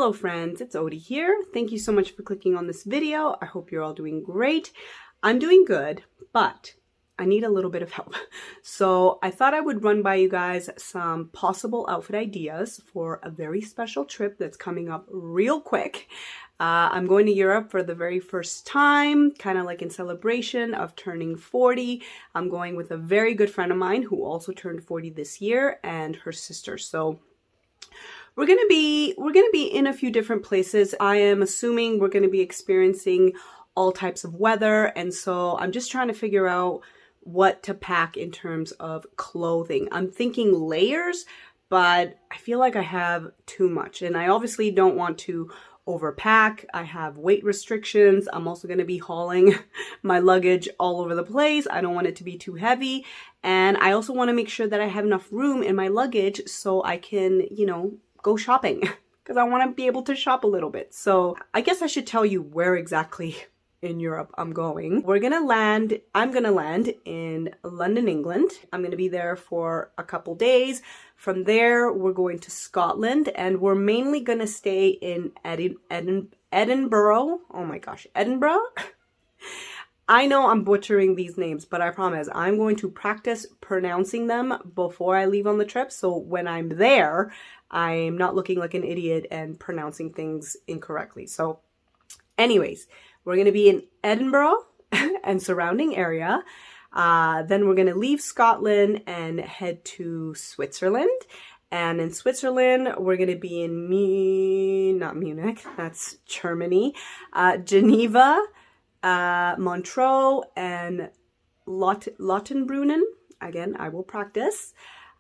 Hello friends, it's Odie here. Thank you so much for clicking on this video. I hope you're all doing great. I'm doing good, but I need a little bit of help. So I thought I would run by you guys some possible outfit ideas for a very special trip that's coming up real quick. I'm going to Europe for the very first time, kind of like in celebration of turning 40. I'm going with a very good friend of mine who also turned 40 this year and her sister. So we're gonna be in a few different places. I am assuming we're gonna be experiencing all types of weather, and so I'm just trying to figure out what to pack in terms of clothing. I'm thinking layers, but I feel like I have too much, and I obviously don't want to overpack. I have weight restrictions. I'm also going to be hauling my luggage all over the place. I don't want it to be too heavy, and I also want to make sure that I have enough room in my luggage so I can, go shopping because I want to be able to shop a little bit. So I guess I should tell you where exactly in Europe I'm going. I'm gonna land in London, England. I'm gonna be there for a couple days. From there, we're going to Scotland, and we're mainly gonna stay in Edinburgh. Oh my gosh, Edinburgh? I know I'm butchering these names, but I promise I'm going to practice pronouncing them before I leave on the trip. So when I'm there, I'm not looking like an idiot and pronouncing things incorrectly. So anyways, we're going to be in Edinburgh and surrounding area. Then we're going to leave Scotland and head to Switzerland. And in Switzerland, we're going to be in not Munich, that's Germany, Geneva, Montreux, and Lautenbrunnen. Again, I will practice.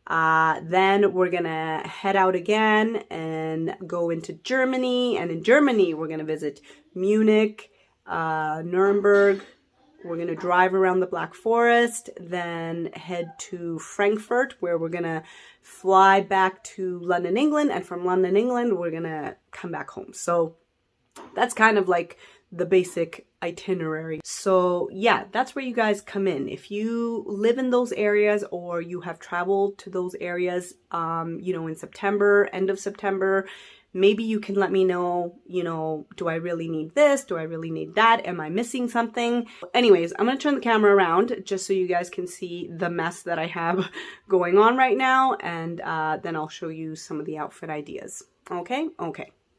Then we're gonna head out again and go into Germany. And in Germany, we're gonna visit Munich, Nuremberg. We're gonna drive around the Black Forest, then head to Frankfurt, where we're gonna fly back to London, England. And from London, England, we're gonna come back home. So that's kind of like the basic itinerary. So yeah, that's where you guys come in. If you live in those areas or you have traveled to those areas, in September, end of September, maybe you can let me know, do I really need this? Do I really need that? Am I missing something? Anyways, I'm going to turn the camera around just so you guys can see the mess that I have going on right now. And then I'll show you some of the outfit ideas. Okay.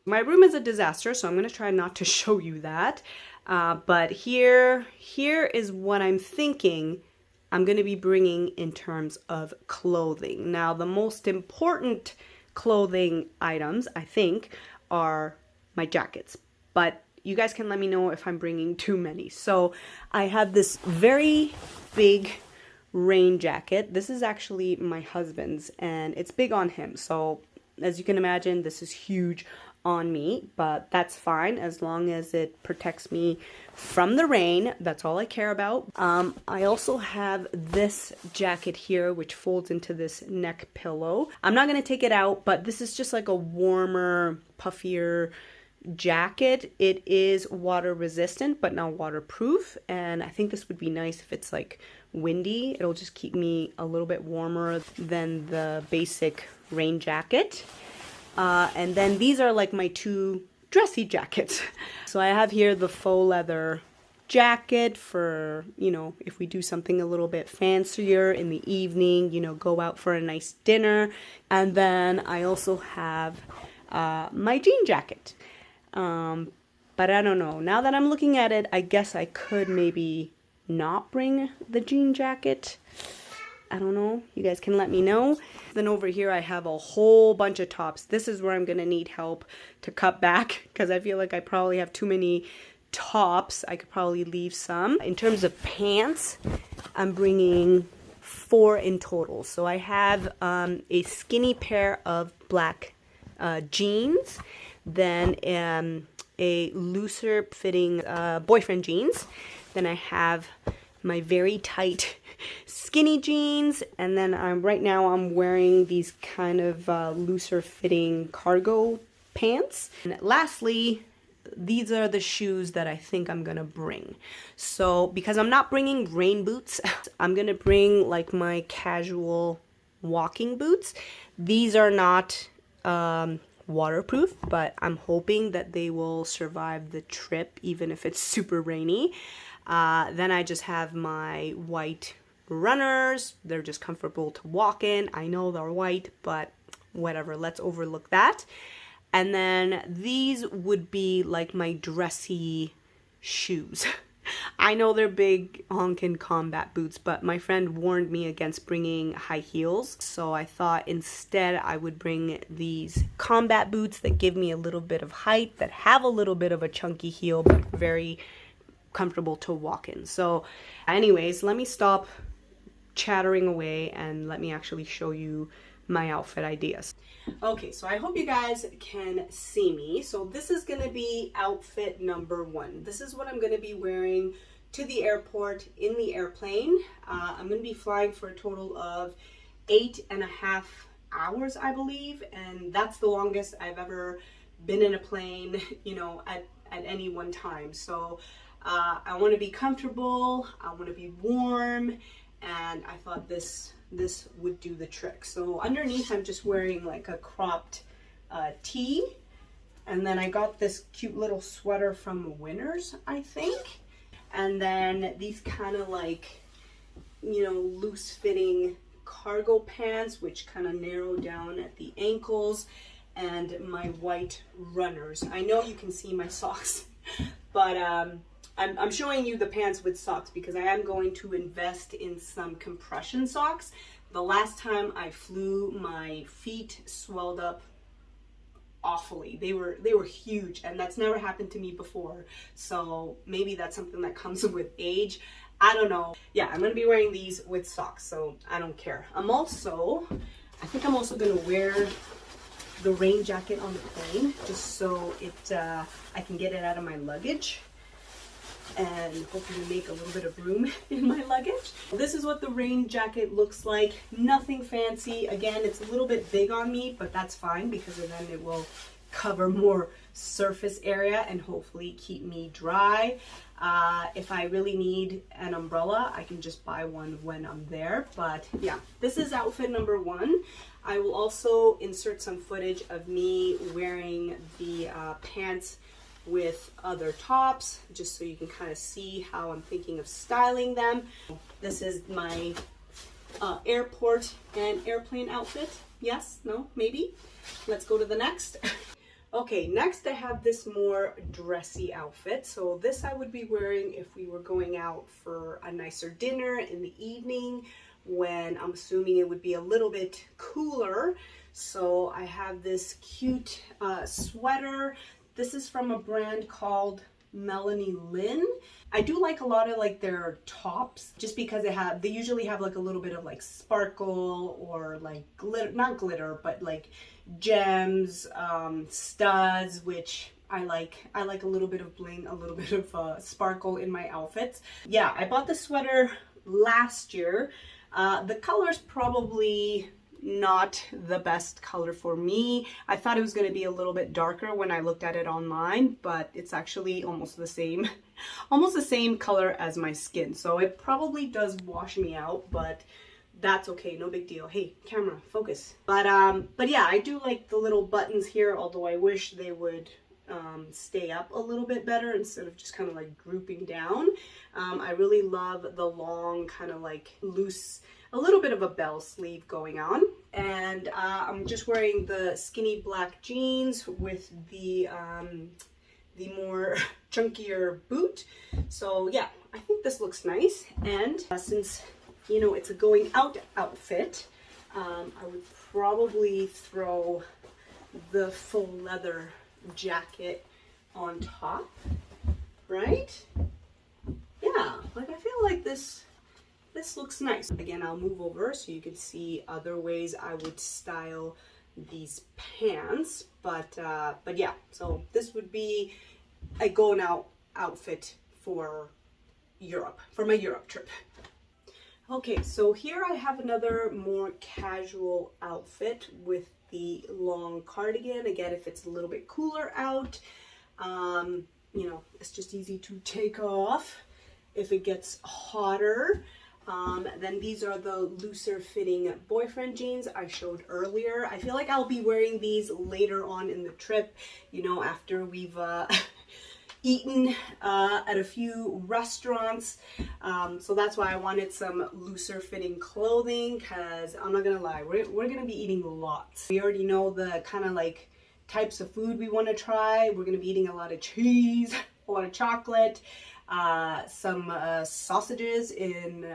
My room is a disaster, so I'm going to try not to show you that. But here is what I'm thinking I'm going to be bringing in terms of clothing. Now, the most important clothing items, I think, are my jackets. But you guys can let me know if I'm bringing too many. So I have this very big rain jacket. This is actually my husband's, and it's big on him. So as you can imagine, this is huge on me, but that's fine as long as it protects me from the rain. That's all I care about. I also have this jacket here, which folds into this neck pillow. I'm not going to take it out, but this is just like a warmer, puffier jacket. It is water resistant, but not waterproof. And I think this would be nice if it's like windy. It'll just keep me a little bit warmer than the basic rain jacket. And then these are like my two dressy jackets. So I have here the faux leather jacket for, if we do something a little bit fancier in the evening, go out for a nice dinner. And then I also have my jean jacket. But I don't know. Now that I'm looking at it, I guess I could maybe not bring the jean jacket. I don't know. You guys can let me know. Then over here, I have a whole bunch of tops. This is where I'm going to need help to cut back because I feel like I probably have too many tops. I could probably leave some. In terms of pants, I'm bringing 4 in total. So I have a skinny pair of black jeans, then a looser fitting boyfriend jeans. Then I have my very tight skinny jeans, and then right now I'm wearing these kind of looser fitting cargo pants. And lastly, these are the shoes that I think I'm gonna bring. So because I'm not bringing rain boots, I'm gonna bring like my casual walking boots. These are not waterproof, but I'm hoping that they will survive the trip even if it's super rainy. Then I just have my white runners. They're just comfortable to walk in. I know they're white, but whatever, let's overlook that. And then these would be like my dressy shoes. I know they're big honkin' combat boots, but my friend warned me against bringing high heels. So I thought instead I would bring these combat boots that give me a little bit of height, that have a little bit of a chunky heel, but very comfortable to walk in. So anyways, let me stop chattering away and let me actually show you my outfit ideas. Okay, so I hope you guys can see me. So this is gonna be outfit number 1. This is what I'm gonna be wearing to the airport in the airplane. I'm gonna be flying for a total of 8.5 hours, I believe, and that's the longest I've ever been in a plane, you know, at any one time. So I want to be comfortable, I want to be warm, and I thought this would do the trick. So underneath I'm just wearing like a cropped tee, and then I got this cute little sweater from Winners, I think, and then these kind of like, you know, loose fitting cargo pants which kind of narrow down at the ankles, and my white runners. I know you can see my socks, but I'm showing you the pants with socks because I am going to invest in some compression socks. The last time I flew, my feet swelled up awfully. They were huge, and that's never happened to me before. So maybe that's something that comes with age. I don't know. Yeah, I'm gonna be wearing these with socks, so I don't care. I think I'm also gonna wear the rain jacket on the plane just so I can get it out of my luggage and hopefully make a little bit of room in my luggage. This is what the rain jacket looks like. Nothing fancy. Again, it's a little bit big on me, but that's fine because then it will cover more surface area and hopefully keep me dry. If I really need an umbrella, I can just buy one when I'm there. But yeah, this is outfit number 1. I will also insert some footage of me wearing the pants with other tops, just so you can kind of see how I'm thinking of styling them. This is my airport and airplane outfit. Yes? No? Maybe? Let's go to the next. Okay, next I have this more dressy outfit. So this I would be wearing if we were going out for a nicer dinner in the evening, when I'm assuming it would be a little bit cooler. So I have this cute sweater. This is from a brand called Melanie Lynn. I do like a lot of like their tops just because they usually have like a little bit of like sparkle or like glitter, not glitter, but like gems, studs, which I like a little bit of bling, a little bit of sparkle in my outfits. Yeah, I bought the sweater last year. The color's probably not the best color for me. I thought it was going to be a little bit darker when I looked at it online, but it's actually almost the same color as my skin. So it probably does wash me out, but that's okay, no big deal. Hey, camera, focus. But yeah, I do like the little buttons here, although I wish they would stay up a little bit better instead of just kind of like grouping down. I really love the long kind of like loose, a little bit of a bell sleeve going on. And I'm just wearing the skinny black jeans with the more chunkier boot. So yeah, I think this looks nice. And since, you know, it's a going out outfit, I would probably throw the full leather jacket on top, right? Yeah, like I feel like this looks nice. Again, I'll move over so you can see other ways I would style these pants, but yeah, so this would be a going out outfit for Europe, for my Europe trip. Okay, so here I have another more casual outfit with the long cardigan. Again, if it's a little bit cooler out, you know, it's just easy to take off. If it gets hotter, Then these are the looser fitting boyfriend jeans I showed earlier. I feel like I'll be wearing these later on in the trip, you know, after we've eaten at a few restaurants. So that's why I wanted some looser fitting clothing, because I'm not gonna lie, we're gonna be eating lots. We already know the kind of like types of food we want to try. We're gonna be eating a lot of cheese, a lot of chocolate, some sausages in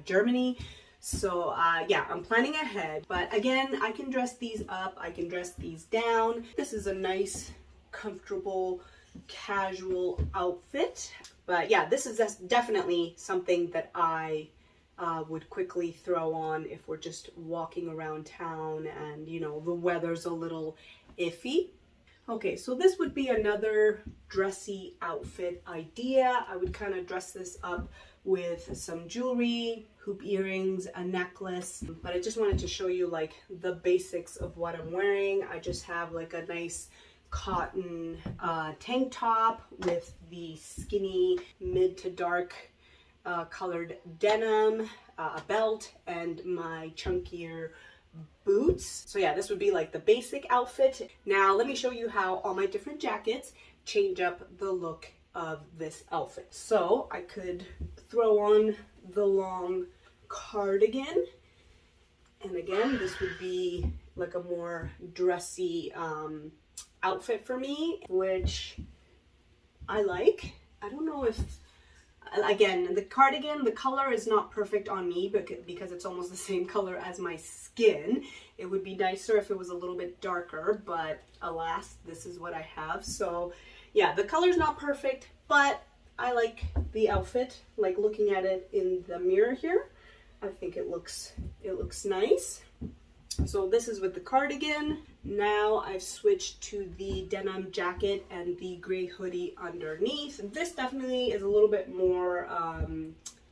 Germany. So yeah, I'm planning ahead. But again, I can dress these up, I can dress these down. This is a nice, comfortable, casual outfit. But yeah, this is definitely something that I would quickly throw on if we're just walking around town and, you know, the weather's a little iffy. Okay, so this would be another dressy outfit idea. I would kind of dress this up with some jewelry, hoop earrings, a necklace. But I just wanted to show you like the basics of what I'm wearing. I just have like a nice cotton tank top with the skinny mid to dark colored denim, a belt, and my chunkier boots. So yeah, this would be like the basic outfit. Now let me show you how all my different jackets change up the look of this outfit. So I could throw on the long cardigan, and again, this would be like a more dressy outfit for me, which I like. I don't know if, again, the cardigan, the color is not perfect on me because it's almost the same color as my skin. It would be nicer if it was a little bit darker, but alas, this is what I have. So yeah, the color's not perfect, but I like the outfit. Like looking at it in the mirror here, I think it looks nice. So this is with the cardigan. Now I've switched to the denim jacket and the gray hoodie underneath. This definitely is a little bit more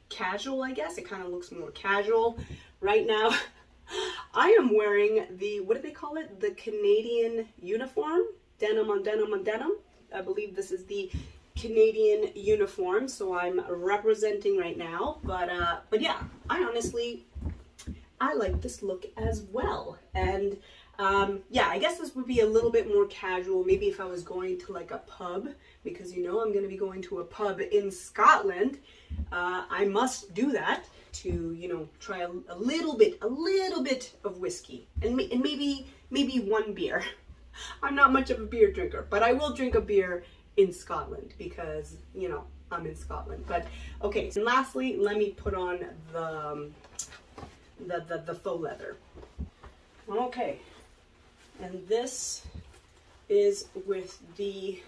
casual, I guess. It kind of looks more casual. Right now, I am wearing the, what do they call it? The Canadian uniform, denim on denim on denim. I believe this is the Canadian uniform, so I'm representing right now. But yeah, I like this look as well. And yeah, I guess this would be a little bit more casual. Maybe if I was going to like a pub, because you know I'm going to be going to a pub in Scotland. I must do that to, you know, try a little bit of whiskey and maybe one beer. I'm not much of a beer drinker, but I will drink a beer in Scotland because, you know, I'm in Scotland. But okay, and lastly, let me put on the faux leather. Okay, and this is with the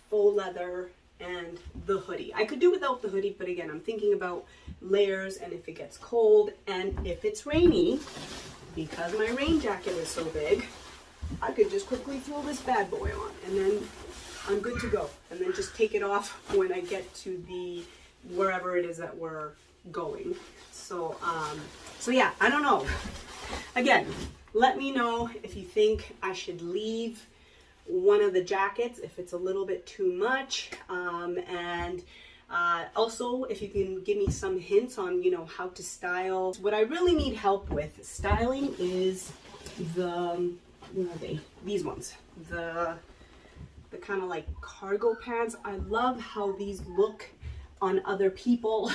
faux leather and the hoodie. I could do without the hoodie, but again, I'm thinking about layers and if it gets cold and if it's rainy, because my rain jacket is so big, I could just quickly throw this bad boy on and then I'm good to go. And then just take it off when I get to the wherever it is that we're going. So yeah, I don't know. Again, let me know if you think I should leave one of the jackets if it's a little bit too much, and also if you can give me some hints on, you know, how to style. What I really need help with styling is the, what are they? These ones, the kind of like cargo pants. I love how these look on other people,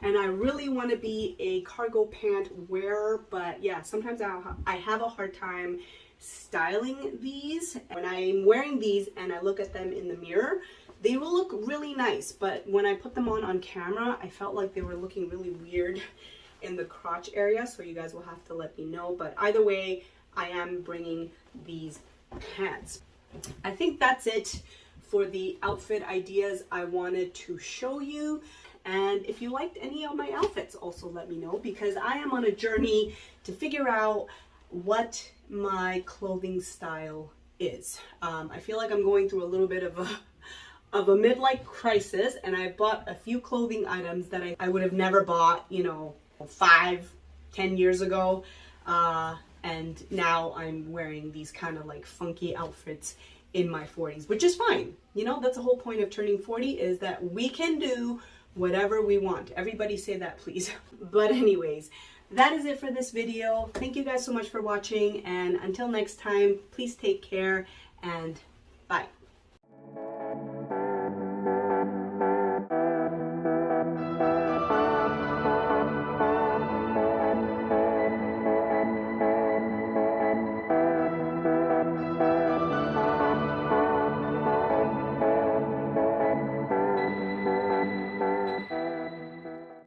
and I really want to be a cargo pant wearer, but yeah, sometimes I have a hard time styling these. When I'm wearing these and I look at them in the mirror, they will look really nice, but when I put them on camera, I felt like they were looking really weird in the crotch area, so you guys will have to let me know. But either way, I am bringing these pants. I think that's it for the outfit ideas I wanted to show you. And if you liked any of my outfits, also let me know, because I am on a journey to figure out what my clothing style is. I feel like I'm going through a little bit of a midlife crisis, and I bought a few clothing items that I would have never bought, you know, 5-10 years ago. And now I'm wearing these kind of like funky outfits in my 40s, which is fine. You know, that's the whole point of turning 40, is that we can do whatever we want. Everybody say that, please. But anyways, that is it for this video. Thank you guys so much for watching, and until next time, please take care and bye.